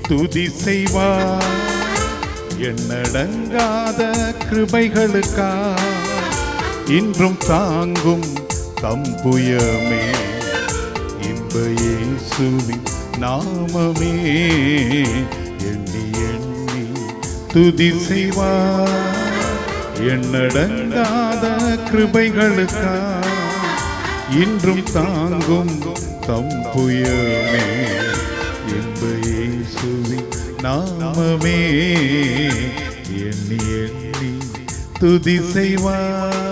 துதி செய்வார். எண்ணடங்காத கிருபைகளுக்கா இன்றும் தாங்கும் தம்புயமே. இன்ப இயேசுவின் நாமமே எண்ணி எண்ணி துதி செய்வார். எண்ணடங்காத கிருபைகளுக்கா இன்றும் தாங்கும் தம்புயமே. இன்ப இயேசுவின் நாமமே எண்ணி எண்ணி துதி செய்வார்.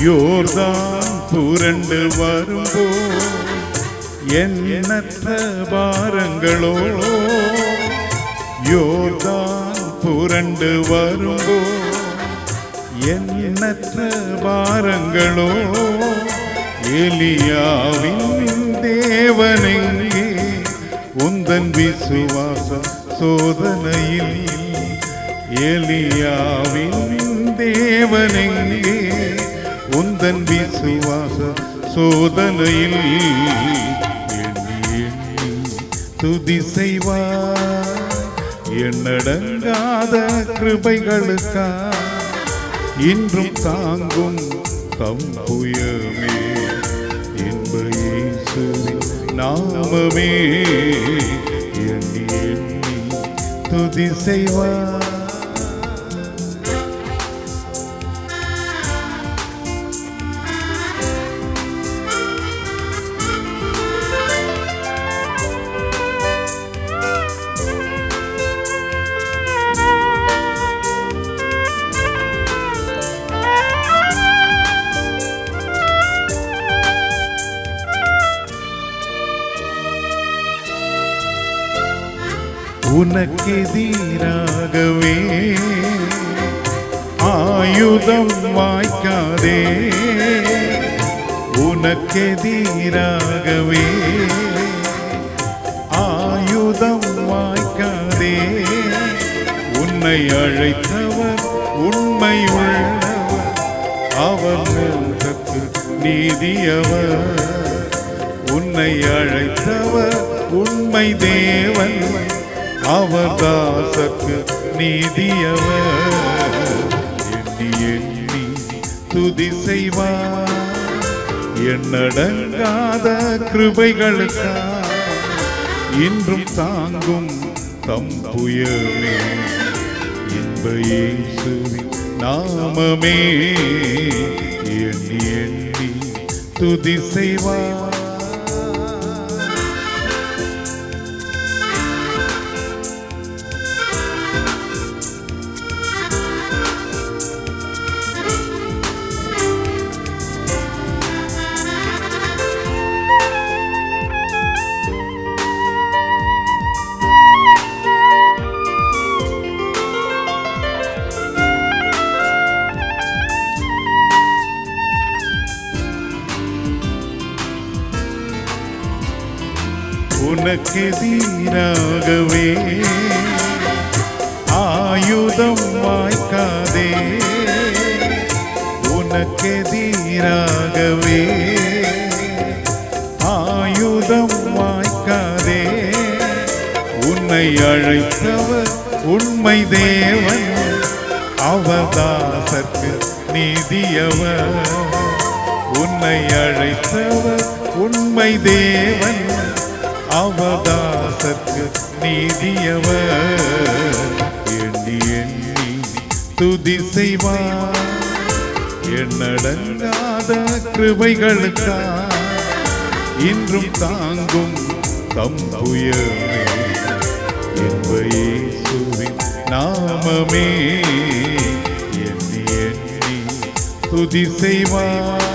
யோர்தான் புரண்டு வரும்போ எண்ணற்ற பாரங்களோ. யோர்தான் புரண்டு வரும்போ எண்ணற்ற பாரங்களோ. எலியாவின் தேவனெங்கே உந்தன் விசுவாசம் சோதனையில். எலியாவின் தேவனெங்கே உந்தன் விசுவாச சோதனையில். எண்ணி எண்ணி துதி செய்வார். எண்ணடங்காத கிருபைகளுக்கா இன்றும் தாங்கும் தம்புயமே. இன்ப இயேசுவின் நாமமே எண்ணி எண்ணி துதி செய்வார். உனக்கெதிராகவே ஆயுதம் வாய்க்காதே. உனக்கெதிராகவே ஆயுதம் வாய்க்காதே. உன்னை அழைத்தவர் உண்மையுள்ளவர், அவர் நெஞ்சத்து நீதியவர். உன்னை அழைத்தவர் உண்மை தேவன், அவர் தாசக்கு நீதியவர். எண்ணி எண்ணி துதி செய்வார். எண்ணடங்காத கிருபைகளுக்கா இன்றும் தாங்கும் தம்புயமே. இன்ப இயேசுவின் நாமமே எண்ணி எண்ணி துதி செய்வார். உனக்கெதிராகவே ஆயுதம் வாய்க்காதே. உனக்கெதிராகவே ஆயுதம் வாய்க்காதே. உன்னை அழைத்தவர் உண்மை தேவன், அவதாசற்கு நீதியவர். உன்னை அழைத்தவர் உண்மை தேவன், அவதாசற்கு நீதியவர். எண்ணி எண்ணி துதி செய்வார். எண்ணடங்காத கிருபைகளுக்கா இன்றும் தாங்கும் தம்புயமே. இன்ப இயேசுவின் நாமமே எண்ணி எண்ணி துதி செய்வார்.